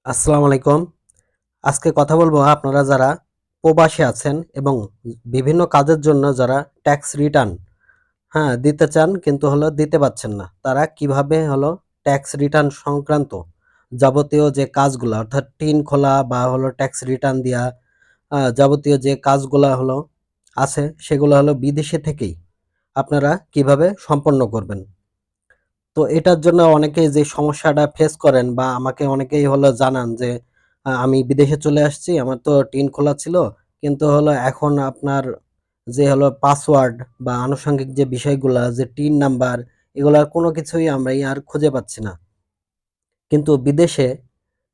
আসসালামু আলাইকুম। আজকে কথা বলবো আপনারা যারা প্রবাসে আছেন এবং বিভিন্ন কাজের জন্য যারা ট্যাক্স রিটার্ন দিতে চান কিন্তু দিতে পারছেন না। তারা কিভাবে ট্যাক্স রিটার্ন সংক্রান্ত যাবতীয় যে কাজগুলা অর্থাৎ টিন খোলা বা ট্যাক্স রিটার্ন দেয়া যাবতীয় যে কাজগুলা আছে সেগুলো বিদেশে থেকেই আপনারা কিভাবে সম্পন্ন করবেন। তো এটার জন্য অনেকেই যে সমস্যাটা ফেস করেন বা আমাকে অনেকেই জানান যে আমি বিদেশে চলে আসছি। আমার তো টিন খোলা ছিল। কিন্তু এখন আপনার যে পাসওয়ার্ড বা আনুষঙ্গিক যে বিষয়গুলা যে টিন নাম্বার এগুলার কোনো কিছুই আমরা আর খুঁজে পাচ্ছি না। কিন্তু বিদেশে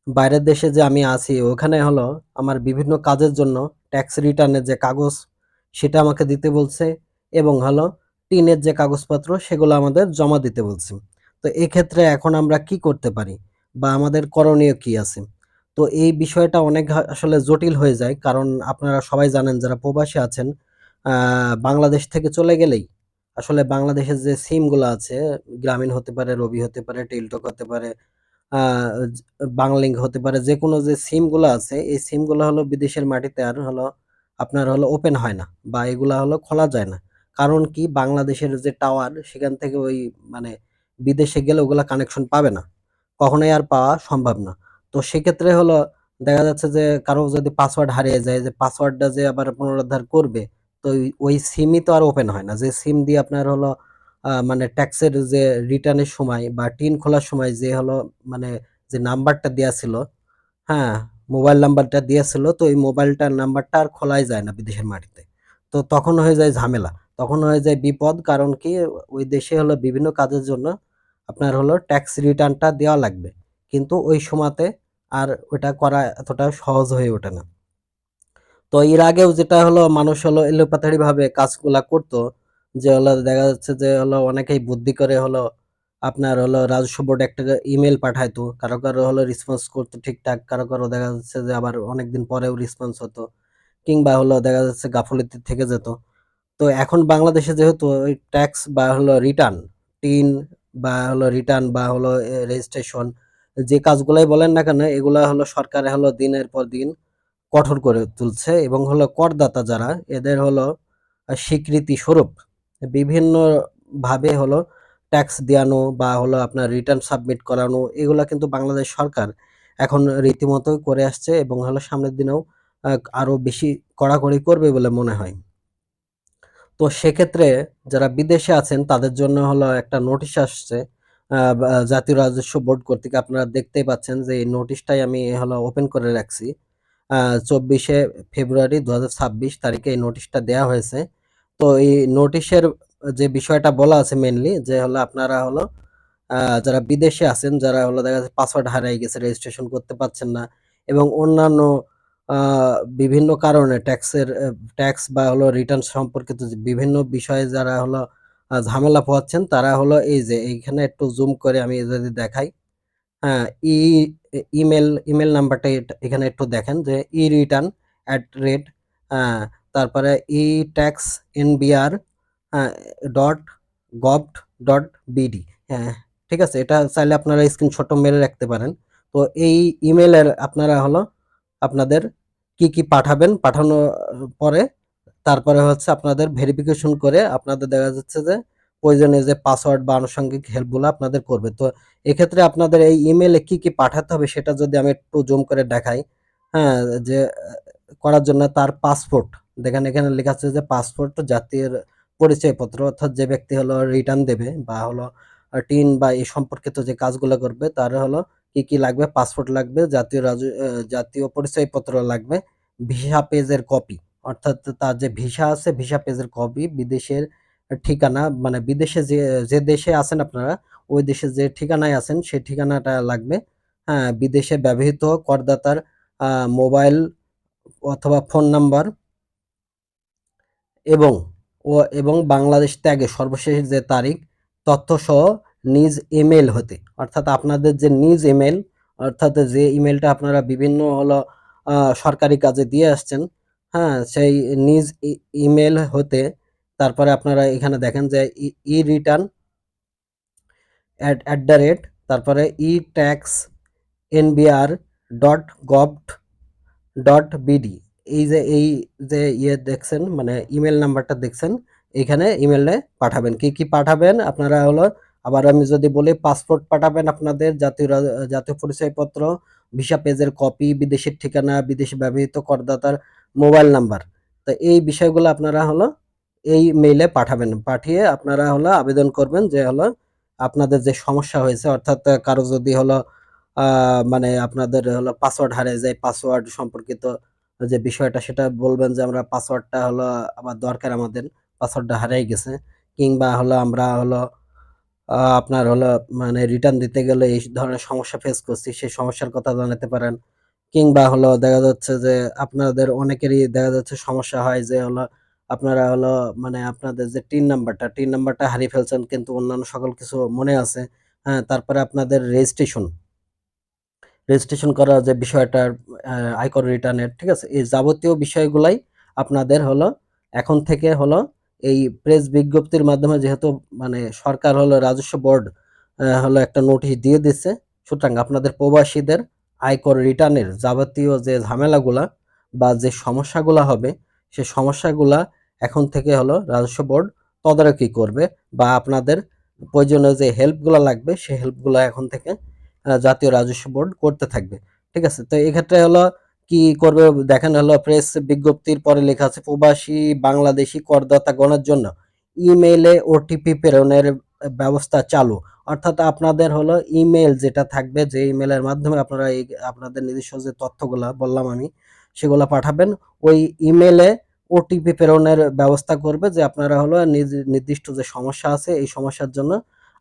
বাইরের দেশে যে আমি আছি ওখানে আমার বিভিন্ন কাজের জন্য ট্যাক্স রিটার্নের যে কাগজ সেটা আমাকে দিতে বলছে এবং টিনের যে কাগজপত্র সেগুলো আমাদের জমা দিতে বলছে। তো এক্ষেত্রে এখন আমরা কি করতে পারি বা আমাদের করণীয় কি আছে? তো এই বিষয়টা অনেক আসলে জটিল হয়ে যায়। কারণ আপনারা সবাই জানেন যারা প্রবাসী আছেন, আ বাংলাদেশ থেকে চলে গেলেই আসলে বাংলাদেশের যে সিমগুলা আছে, গ্রামীণ হতে পারে, রবি হতে পারে, টেলিটক হতে পারে, আ জ বাংলালিংক হতে পারে। যেকোনো যে সিমগুলা আছে, এই সিমগুলা বিদেশের মাটিতে আর আপনার ওপেন হয় না বা এগুলা খোলা যায় না। কারণ কি? বাংলাদেশের যে টাওয়ার সেখান থেকে ওই মানে বিদেশে গেলে ওগুলা কানেকশন পাবে না। কখনোই আর পাওয়া সম্ভব না। তো সেক্ষেত্রে দেখা যাচ্ছে যে কারো যদি পাসওয়ার্ড হারিয়ে যায়, যে পাসওয়ার্ডটা যে আবার পুনরুদ্ধার করবে, তো ওই সিমই তো আর ওপেন হয় না। যে সিম দিয়ে আপনার মানে ট্যাক্সের যে রিটার্নের সময় বা টিন খোলার সময় যে মানে যে নাম্বারটা দেয়া ছিল, হ্যাঁ? মোবাইল নাম্বারটা দেয়া ছিল, তো এই মোবাইলটার নাম্বারটা আর খোলাই যায় না বিদেশের মাটিতে। তো তখন হয়ে যায় ঝামেলা। তখন হয়ে যায় বিপদ। কারণ কি? ওই দেশে বিভিন্ন কাজের জন্য আপনার ট্যাক্স রিটার্নটা দেওয়া লাগবে। কিন্তু ওই সময়তে আর ওটা করা এতটা সহজ হয়ে ওঠে না। তো এর আগেও যেটা মানুষ এলোপাতাড়িভাবে কাজগুলা করত। যে দেখা যাচ্ছে যে অনেকেই বুদ্ধি করে আপনার রাজস্ব বোর্ডে একটা ইমেইল পাঠাইতো। কারো রেসপন্স করতো ঠিকঠাক। কারো দেখা যাচ্ছে যে আবার অনেকদিন পরেও রেসপন্স হতো। কিংবা দেখা যাচ্ছে গাফিলতি থেকে যেত। তো এখন বাংলাদেশে যেহেতু ওই ট্যাক্স বা রিটার্ন, টিন বা রিটার্ন বা রেজিস্ট্রেশন যে কাজগুলাই বলেন না কেন এগুলা সরকার দিনের পর দিন কঠোর করে তুলছে এবং করদাতা যারা এদের স্বীকৃতি স্বরূপ বিভিন্ন ভাবে ট্যাক্স দেয়ানো বা আপনার রিটার্ন সাবমিট করানো এগুলা কিন্তু বাংলাদেশ সরকার এখন রীতিমতো করে আসছে এবং সামনের দিনেও আরো বেশি কড়াকড়ি করবে বলে মনে হয়। তো সেক্ষেত্রে যারা বিদেশে আছেন তাদের জন্য একটা নোটিশ আসছে বা জাতীয় রাজস্ব বোর্ড কর্তৃক আপনারা দেখতেই পাচ্ছেন যে এই নোটিশটাই আমি ওপেন করে রাখছি। ২৪শে ফেব্রুয়ারি ২০২৬ তারিখে এই নোটিশটা দেয়া হয়েছে। তো এই নোটিশের যে বিষয়টা বলা আছে মেইনলি যে আপনারা আ যারা বিদেশে আছেন, যারা দেখা যাচ্ছে পাসওয়ার্ড হারায় গেছে, রেজিস্ট্রেশন করতে পারছেন না এবং অন্যান্য আ বিভিন্ন কারণে ট্যাক্স বা রিটার্ন সম্পর্কিত যে বিভিন্ন বিষয়ে যারা ঝামেলা পোহাচ্ছেন, তারা এই যে এইখানে একটু জুম করে আমি যদি দেখাই, হ্যাঁ, ইমেইল নাম্বারটা এখানে একটু দেখেন যে e-return@ আ তারপরে e-taxnbr আ .gov.bd, হ্যাঁ, ঠিক আছে? এটা চাইলে আপনারা স্ক্রিনশটও মেরে রাখতে পারেন। তো এই ইমেইলের আপনারা আপনাদের কি পাঠাবেন, পাঠানোর পরে তারপরে আপনাদের ভেরিফিকেশন করে আপনাদের দেখা যাচ্ছে যে প্রয়োজনীয় যে পাসওয়ার্ড বা আনুষঙ্গিক হেল্পগুলো আপনাদের করবে। তো এক্ষেত্রে আপনাদের এই ইমেইলে কি পাঠাতে হবে সেটা যদি আমি একটু জুম করে দেখাই, হ্যাঁ? যে করার জন্য তার পাসপোর্ট, দেখেন এখানে লেখা আছে যে পাসপোর্ট, জাতীয় পরিচয়পত্র, অর্থাৎ যে ব্যক্তি রিটার্ন দেবে বা টিন বা এই সম্পর্কিত যে কাজগুলো করবে তার কি লাগবে? পাসপোর্ট লাগবে, জাতীয় পরিচয়পত্র লাগবে, ভিসা পেজের কপি, অর্থাৎ তার যে ভিসা আছে ভিসা পেজের কপি, বিদেশের ঠিকানা মানে বিদেশে যে দেশে আছেন আপনারা ওই দেশে যে ঠিকানায় আছেন সেই ঠিকানাটা লাগবে। হ্যাঁ, বিদেশে ব্যবহৃত করদাতার আ মোবাইল অথবা ফোন নাম্বার এবং এবং বাংলাদেশ ত্যাগের সর্বশেষ যে তারিখ, তথ্যসহ নিজ ইমেইল হতে। অর্থাৎ আপনাদের যে নিজ ইমেইল, অর্থাৎ যে ইমেইলটা আপনারা বিভিন্ন সরকারি কাজে দিয়ে আসছেন, হ্যাঁ? সেই নিজ ইমেইল হতে তারপরে আপনারা এখানে দেখেন যে ই-রিটার্ন @, তারপরে ই-ট্যাক্স এনবিআর .gov.bd। এই যে দেখছেন, মানে ইমেল নাম্বারটা দেখছেন, এখানে ইমেলে পাঠাবেন। কি কি পাঠাবেন আপনারা হলো, আবার আমি যদি বলি, পাসপোর্ট পাঠাবেন, আপনাদের জাতীয় পরিচয়পত্র, ভিসা পেজের কপি, বিদেশের ঠিকানা, বিদেশে ব্যবহৃত করদাতার মোবাইল নাম্বার। তো এই বিষয়গুলো আপনারা হলো এই মেইলে পাঠাবেন। পাঠিয়ে আপনারা হলো আবেদন করবেন যে হলো আপনাদের যে সমস্যা হয়েছে, অর্থাৎ কারো যদি হলো মানে আপনাদের হলো পাসওয়ার্ড হারিয়ে যায়, পাসওয়ার্ড সম্পর্কিত যে বিষয়টা সেটা বলবেন যে আমরা পাসওয়ার্ডটা হলো আমার দরকার, আমাদের পাসওয়ার্ডটা হারিয়ে গেছে, কিংবা হলো আমরা হলো আপনার হলো মানে রিটার্ন দিতে গেলে এই ধরনের সমস্যা ফেস করছি, সেই সমস্যার কথা জানাতে পারেন। কিংবা হলো দেখা যাচ্ছে যে আপনাদের অনেকেরই দেখা যাচ্ছে সমস্যা হয় যে হলো আপনারা হলো মানে আপনাদের যে টিন নাম্বারটা হারিয়ে ফেলছেন, কিন্তু অন্যান্য সকল কিছু মনে আছে। হ্যাঁ, তারপরে আপনাদের রেজিস্ট্রেশন করা যে বিষয়টা, আয়কর রিটার্নের, ঠিক আছে? এই যাবতীয় বিষয়গুলাই আপনাদের হলো এখন থেকে হলো এই প্রেস বিজ্ঞপ্তির মাধ্যমে, যেহেতু মানে সরকার হলো রাজস্ব বোর্ড হলো একটা নোটিশ দিয়ে দিচ্ছে, সুতরাং আপনাদের প্রবাসীদের আয়কর রিটার্নের যাবতীয় যে ঝামেলাগুলা বা যে সমস্যাগুলা হবে, সে সমস্যাগুলা এখন থেকে হলো রাজস্ব বোর্ড তদারকি করবে, বা আপনাদের প্রয়োজনীয় যে হেল্পগুলা লাগবে সেই হেল্পগুলা এখন থেকে জাতীয় রাজস্ব বোর্ড করতে থাকবে। ঠিক আছে? তো এক্ষেত্রে হলো কি করবে দেখেন, হলো প্রেস বিজ্ঞপ্তির পরে লেখা আছে প্রবাসী বাংলাদেশি করদাতাগণের জন্য ইমেইলে ওটিপি প্রেরণের ব্যবস্থা চালু। অর্থাৎ আপনাদের হলো ইমেইল যেটা থাকবে, যে ইমেইলের মাধ্যমে আপনারা এই আপনাদের নিজস্ব যে তথ্যগুলা বললাম আমি, সেগুলা পাঠাবেন। ওই ইমেইলে ওটিপি প্রেরণের ব্যবস্থা করবে, যে আপনারা হলো নির্দিষ্ট যে সমস্যা আছে এই সমস্যার জন্য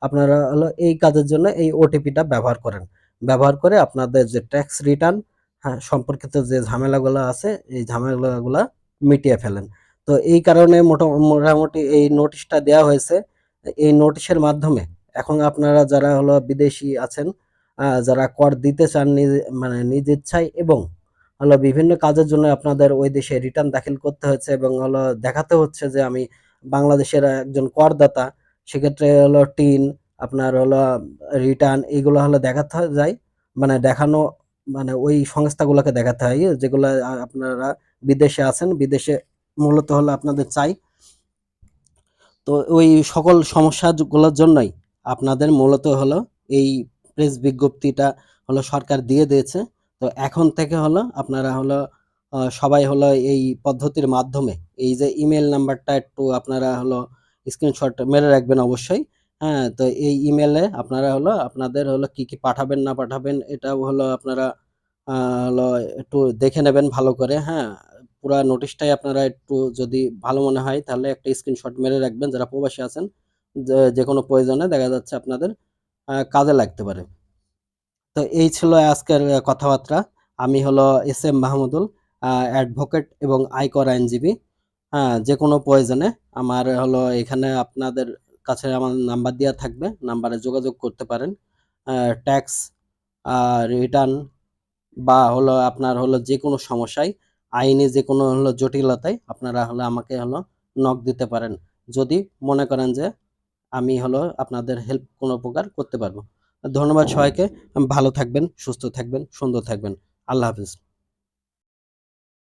আপনারা হলো এই কাজের জন্য এই ওটিপিটা ব্যবহার করেন। ব্যবহার করে আপনাদের যে ট্যাক্স রিটার্ন, হ্যাঁ, সম্পর্কিত যে ঝামেলাগুলো আছে এই ঝামেলাগুলা মিটিয়ে ফেলেন। তো এই কারণে মোটামুটি এই নোটিশটা দেওয়া হয়েছে। এই নোটিশের মাধ্যমে এখন আপনারা যারা হলো বিদেশি আছেন, যারা কর দিতে চান মানে নিজ ইচ্ছায়, এবং হলো বিভিন্ন কাজের জন্য আপনাদের ওই দেশে রিটার্ন দাখিল করতে হচ্ছে, এবং হলো দেখাতে হচ্ছে যে আমি বাংলাদেশের একজন করদাতা, সেক্ষেত্রে হলো টিন, আপনার হলো রিটার্ন, এইগুলো হলো দেখাতে যায়, মানে দেখানো, মানে ওই সংস্থাগুলোকে দেখাতে হয় যেগুলো আপনারা বিদেশে আছেন, বিদেশে মূলত হলো আপনাদের চাই। তো ওই সকল সমস্যাগুলোর জন্যই আপনাদের মূলত হলো এই প্রেস বিজ্ঞপ্তিটা হলো সরকার দিয়ে দিয়েছে। তো এখন থেকে হলো আপনারা হলো সবাই হলো এই পদ্ধতির মাধ্যমে এই যে ইমেল নাম্বারটা একটু আপনারা হলো স্ক্রিনশট মেরে রাখবেন অবশ্যই। হ্যাঁ, তো এই ইমেলে আপনারা হলো আপনাদের হলো কি কি পাঠাবেন না পাঠাবেন এটাও হলো আপনারা হলো একটু দেখে নেবেন ভালো করে। হ্যাঁ, পুরা নোটিশটাই আপনারা একটু যদি ভালো মনে হয় তাহলে একটা স্ক্রিনশট মেরে রাখবেন, যারা প্রবাসী আছেন, যে কোনো প্রয়োজনে দেখা যাচ্ছে আপনাদের কাজে লাগতে পারে। তো এই ছিল আজকের কথাবার্তা। আমি হলো এস এম মাহমুদুল, অ্যাডভোকেট এবং আয়কর আইনজীবী। হ্যাঁ, যে কোনো প্রয়োজনে আমার হলো এখানে আপনাদের কাছে আমার নাম্বার দেওয়া থাকবে, নাম্বারে যোগাযোগ করতে পারেন। ট্যাক্স রিটার্ন বা হলো আপনার হলো যে কোনো সমস্যায়, আইনি যে কোনো হলো জটিলতায় আপনারা হলো আমাকে হলো নক দিতে পারেন, যদি মনে করেন যে আমি হলো আপনাদের হেল্প কোনো প্রকার করতে পারবো। ধন্যবাদ সবাইকে। ভালো থাকবেন, সুস্থ থাকবেন, সুন্দর থাকবেন। আল্লাহ হাফিজ।